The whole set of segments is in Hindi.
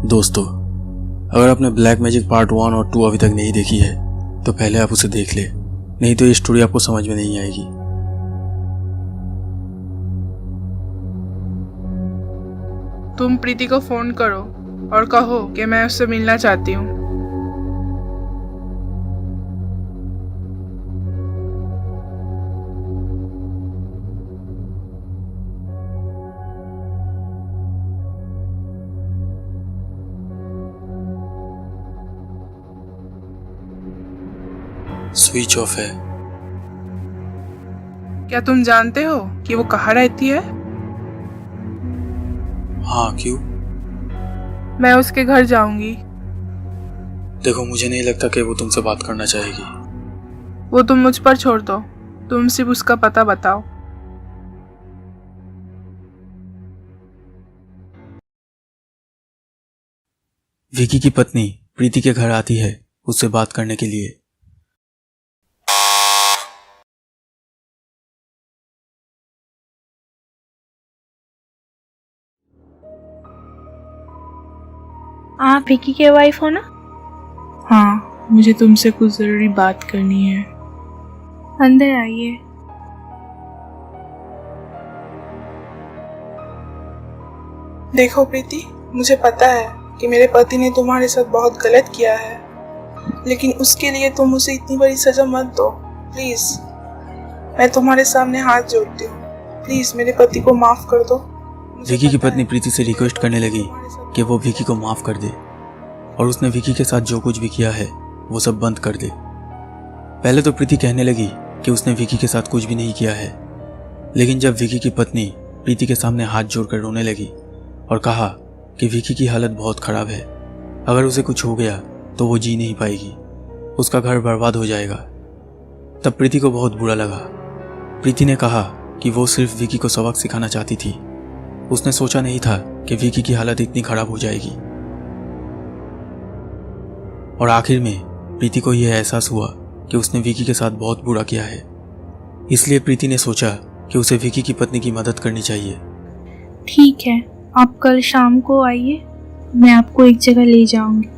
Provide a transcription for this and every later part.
दोस्तों, अगर आपने ब्लैक मैजिक पार्ट 1 और 2 अभी तक नहीं देखी है तो पहले आप उसे देख ले, नहीं तो ये स्टोरी आपको समझ में नहीं आएगी। तुम प्रीति को फोन करो और कहो कि मैं उससे मिलना चाहती हूँ। स्विच ऑफ है। क्या तुम जानते हो कि वो कहाँ रहती है? हाँ, क्यों? मैं उसके घर जाऊंगी। देखो, मुझे नहीं लगता कि वो तुमसे बात करना चाहेगी। वो तुम मुझ पर छोड़ दो, तुम सिर्फ उसका पता बताओ। विकी की पत्नी प्रीति के घर आती है उससे बात करने के लिए। आप विकी के वाइफ हो ना? हाँ, मुझे तुमसे कुछ जरूरी बात करनी है। अंदर आइए। देखो प्रीति, मुझे पता है कि मेरे पति ने तुम्हारे साथ बहुत गलत किया है, लेकिन उसके लिए तुम उसे इतनी बड़ी सजा मत दो प्लीज। मैं तुम्हारे सामने हाथ जोड़ती हूँ, प्लीज मेरे पति को माफ कर दो। विकी की पत्नी प्रीति से रिक्वेस्ट करने लगी कि वो विकी को माफ कर दे और उसने विकी के साथ जो कुछ भी किया है वो सब बंद कर दे। पहले तो प्रीति कहने लगी कि उसने विकी के साथ कुछ भी नहीं किया है, लेकिन जब विकी की पत्नी प्रीति के सामने हाथ जोड़कर रोने लगी और कहा कि विकी की हालत बहुत खराब है, अगर उसे कुछ हो गया तो वो जी नहीं पाएगी, उसका घर बर्बाद हो जाएगा, तब प्रीति को बहुत बुरा लगा। प्रीति ने कहा कि वो सिर्फ विकी को सबक सिखाना चाहती थी। उसने सोचा नहीं था कि विकी की हालत इतनी खराब हो जाएगी। और आखिर में प्रीति को यह एहसास हुआ कि उसने विकी के साथ बहुत बुरा किया है, इसलिए प्रीति ने सोचा कि उसे विकी की पत्नी की मदद करनी चाहिए। ठीक है, आप कल शाम को आइए, मैं आपको एक जगह ले जाऊंगी।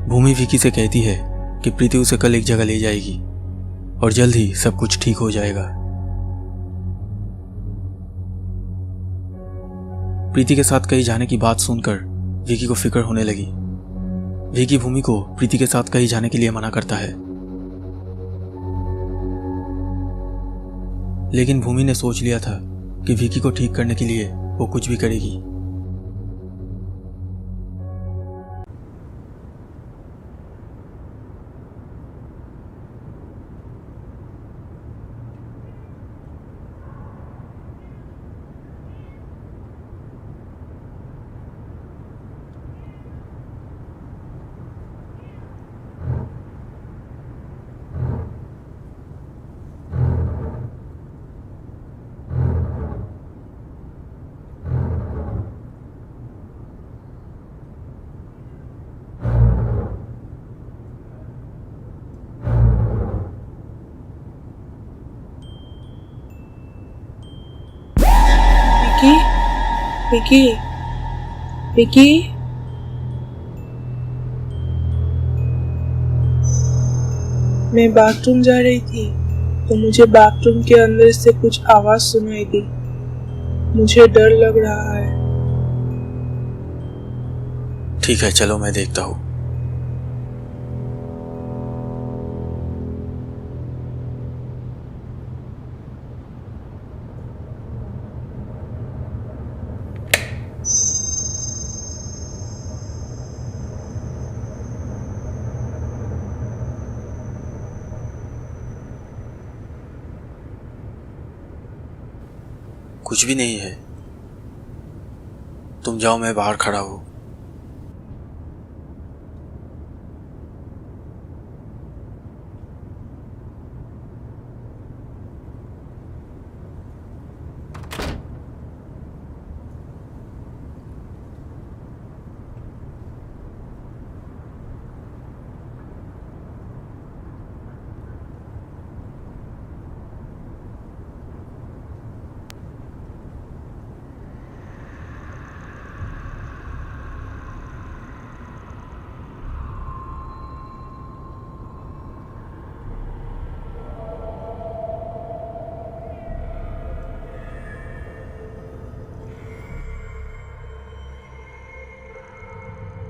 भूमि विकी से कहती है कि प्रीति उसे कल एक जगह ले जाएगी और जल्द ही सब कुछ ठीक हो जाएगा। प्रीति के साथ कहीं जाने की बात सुनकर विकी को फिक्र होने लगी। विकी भूमि को प्रीति के साथ कहीं जाने के लिए मना करता है, लेकिन भूमि ने सोच लिया था कि विकी को ठीक करने के लिए वो कुछ भी करेगी। विकी, विकी, विकी। मैं बाथरूम जा रही थी तो मुझे बाथरूम के अंदर से कुछ आवाज सुनाई दी। मुझे डर लग रहा है। ठीक है, चलो मैं देखता हूँ। कुछ भी नहीं है, तुम जाओ, मैं बाहर खड़ा हूँ।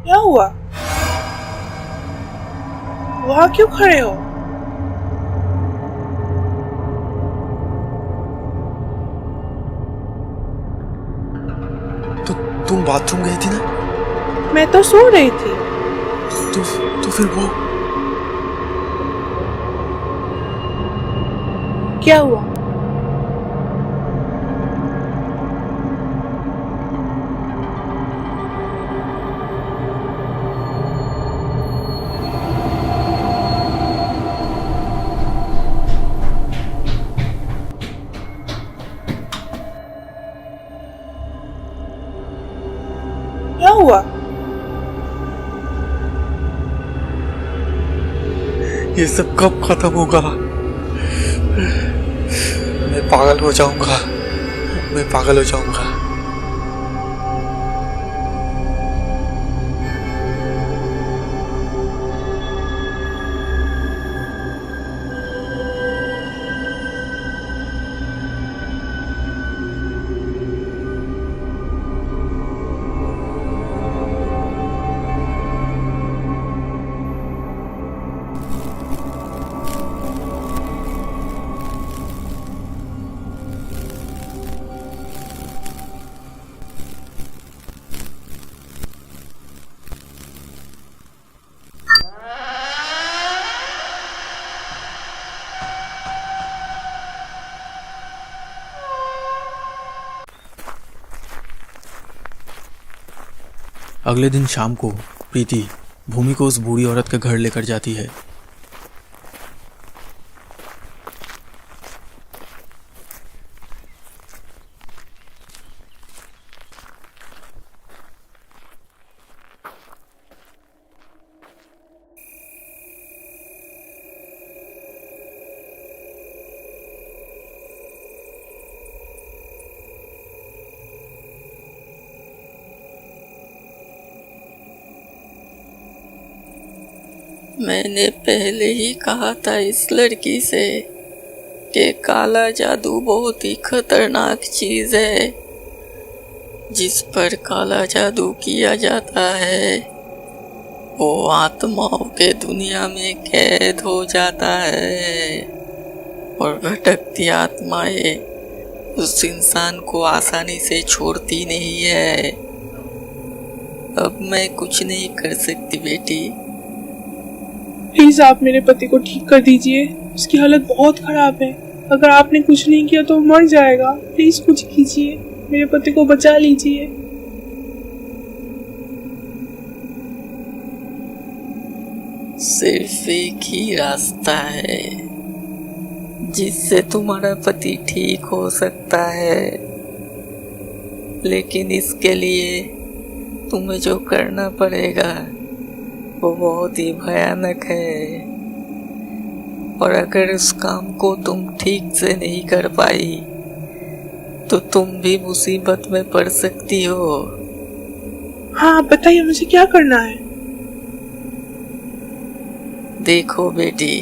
क्या हुआ? वहाँ क्यों खड़े हो? तो तुम बाथरूम गई थी ना? मैं तो सो रही थी। तो फिर वो क्या हुआ? क्या हुआ? ये सब कब खत्म होगा? मैं पागल हो जाऊंगा। मैं पागल हो जाऊंगा। अगले दिन शाम को प्रीति भूमि को उस बूढ़ी औरत के घर लेकर जाती है। मैंने पहले ही कहा था इस लड़की से कि काला जादू बहुत ही खतरनाक चीज है। जिस पर काला जादू किया जाता है वो आत्माओं के दुनिया में कैद हो जाता है और भटकती आत्माएं उस इंसान को आसानी से छोड़ती नहीं है। अब मैं कुछ नहीं कर सकती बेटी। प्लीज आप मेरे पति को ठीक कर दीजिए। उसकी हालत बहुत खराब है। अगर आपने कुछ नहीं किया तो वो मर जाएगा। प्लीज कुछ कीजिए, मेरे पति को बचा लीजिए। सिर्फ एक ही रास्ता है जिससे तुम्हारा पति ठीक हो सकता है, लेकिन इसके लिए तुम्हें जो करना पड़ेगा वो बहुत ही भयानक है। और अगर उस काम को तुम ठीक से नहीं कर पाई तो तुम भी मुसीबत में पड़ सकती हो। हाँ, आप बताइए मुझे क्या करना है। देखो बेटी,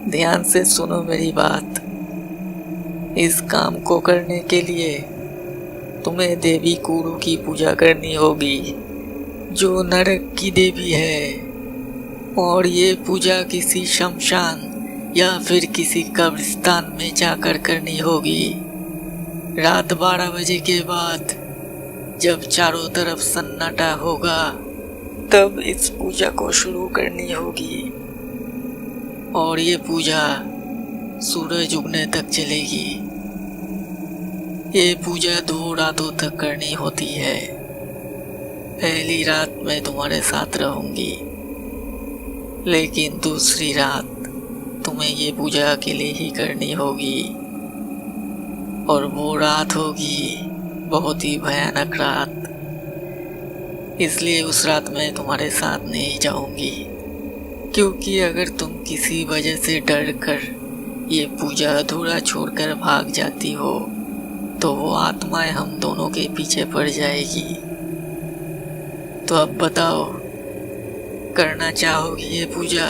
ध्यान से सुनो मेरी बात। इस काम को करने के लिए तुम्हें देवी कुरु की पूजा करनी होगी, जो नरक की देवी है। और ये पूजा किसी शमशान या फिर किसी कब्रिस्तान में जाकर करनी होगी। रात 12 बजे के बाद जब चारों तरफ सन्नाटा होगा तब इस पूजा को शुरू करनी होगी और ये पूजा सूरज उगने तक चलेगी। ये पूजा 2 रातों तक करनी होती है। पहली रात मैं तुम्हारे साथ रहूंगी, लेकिन दूसरी रात तुम्हें ये पूजा अकेले ही करनी होगी। और वो रात होगी बहुत ही भयानक रात, इसलिए उस रात मैं तुम्हारे साथ नहीं जाऊंगी। क्योंकि अगर तुम किसी वजह से डर कर ये पूजा अधूरा छोड़कर भाग जाती हो तो वो आत्माएं हम दोनों के पीछे पड़ जाएगी। तो अब बताओ, करना चाहोगी ये पूजा?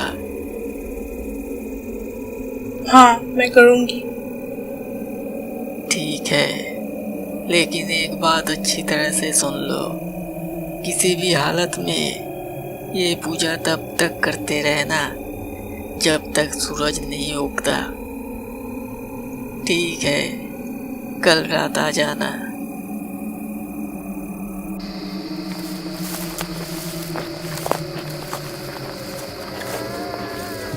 हाँ, मैं करूंगी। ठीक है, लेकिन एक बात अच्छी तरह से सुन लो किसी भी हालत में ये पूजा तब तक करते रहना जब तक सूरज नहीं उगता। ठीक है, कल रात आ जाना।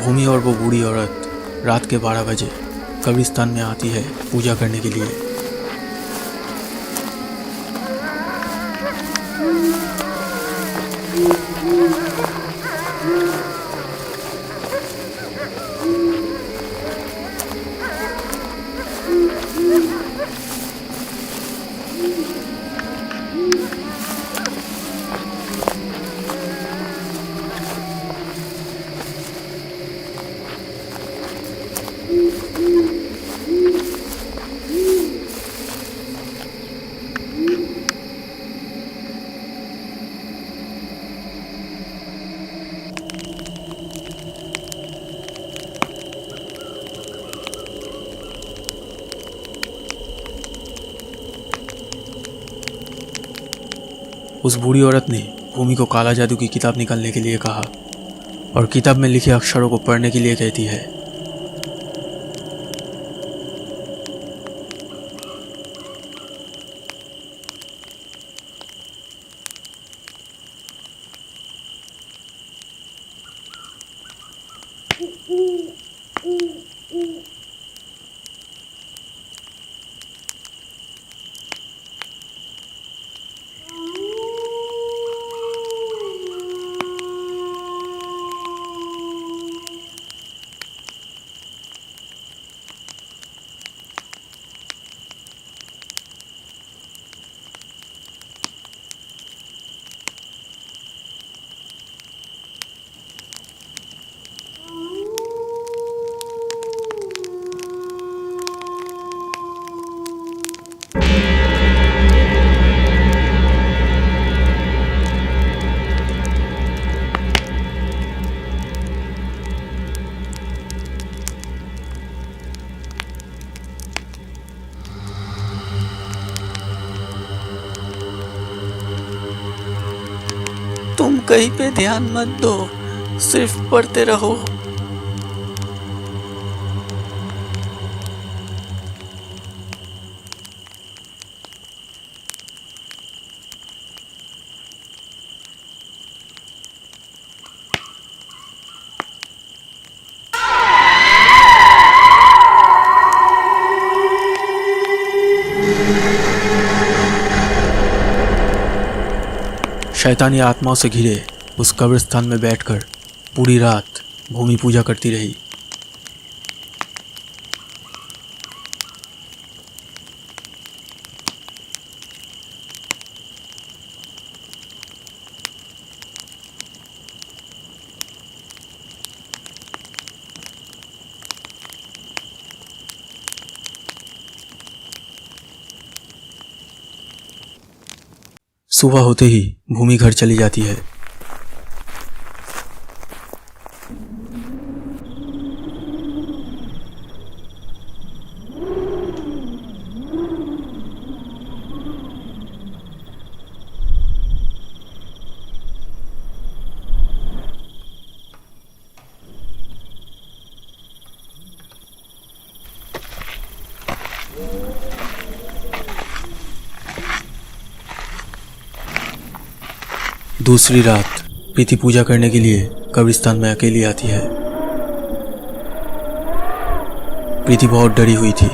भूमि और वो बूढ़ी औरत रात के 12 बजे कब्रिस्तान में आती है पूजा करने के लिए। उस बूढ़ी औरत ने भूमि को काला जादू की किताब निकालने के लिए कहा और किताब में लिखे अक्षरों को पढ़ने के लिए कहती है। तुम कहीं पे ध्यान मत दो, सिर्फ पढ़ते रहो। शैतानी आत्माओं से घिरे उस कब्रिस्तान में बैठकर पूरी रात भूमि पूजा करती रही। सुबह होते ही भूमि घर चली जाती है। दूसरी रात प्रीति पूजा करने के लिए कब्रिस्तान में अकेली आती है। प्रीति बहुत डरी हुई थी।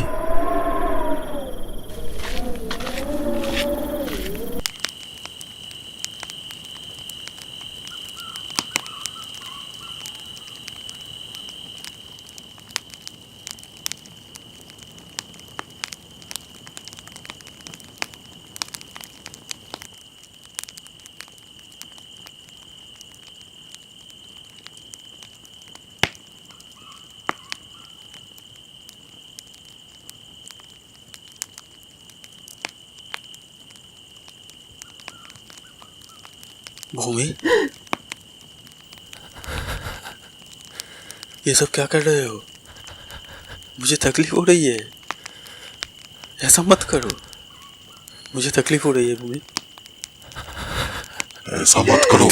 भूमि, ये सब क्या कर रहे हो? मुझे तकलीफ हो रही है। ऐसा मत करो, मुझे तकलीफ हो रही है भूमि। ऐसा मत करो।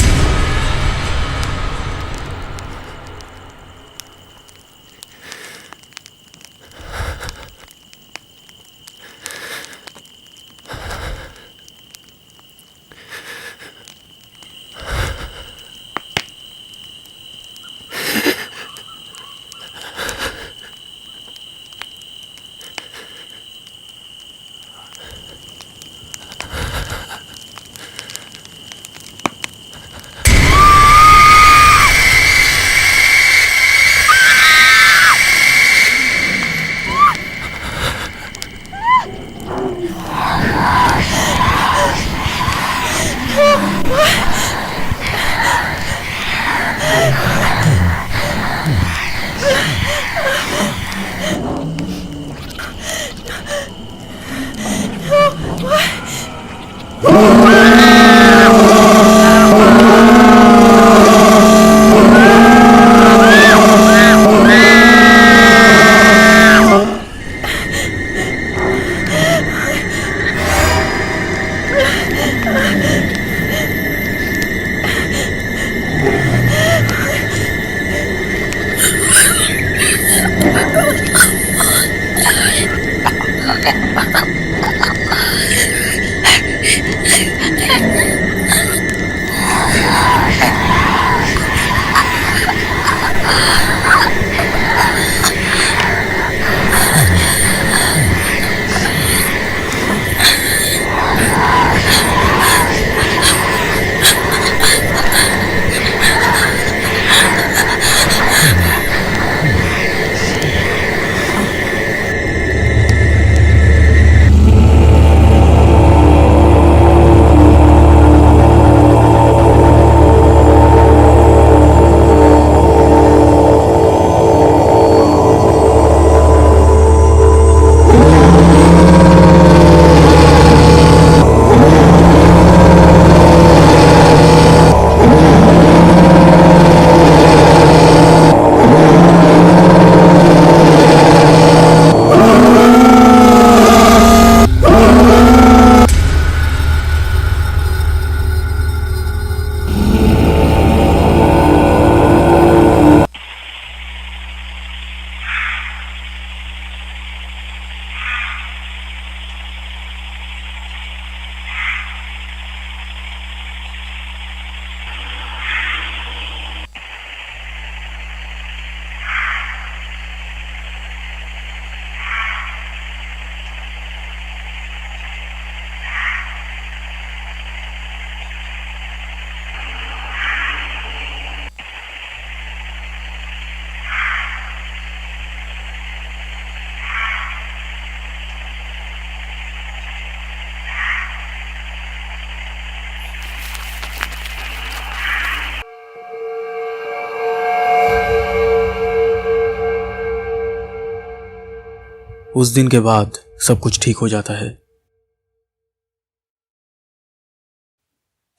उस दिन के बाद सब कुछ ठीक हो जाता है।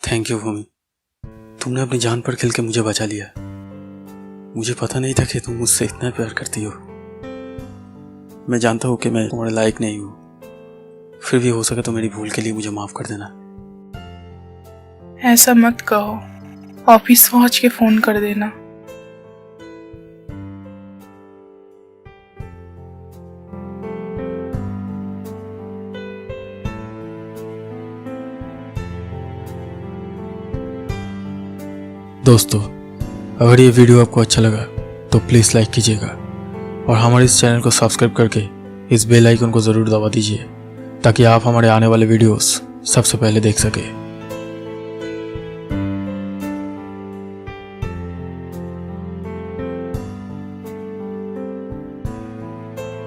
थैंक यू भूमि, तुमने अपनी जान पर खेल के मुझे बचा लिया। मुझे पता नहीं था कि तुम मुझसे इतना प्यार करती हो। मैं जानता हूँ कि मैं तुम्हारे लायक नहीं हूँ, फिर भी हो सके तो मेरी भूल के लिए मुझे माफ कर देना। ऐसा मत कहो, ऑफिस पहुंच के फोन कर देना। दोस्तों, अगर ये वीडियो आपको अच्छा लगा तो प्लीज़ लाइक कीजिएगा और हमारे इस चैनल को सब्सक्राइब करके इस बेल आइकन को ज़रूर दबा दीजिए ताकि आप हमारे आने वाले वीडियोस सबसे पहले देख सकें।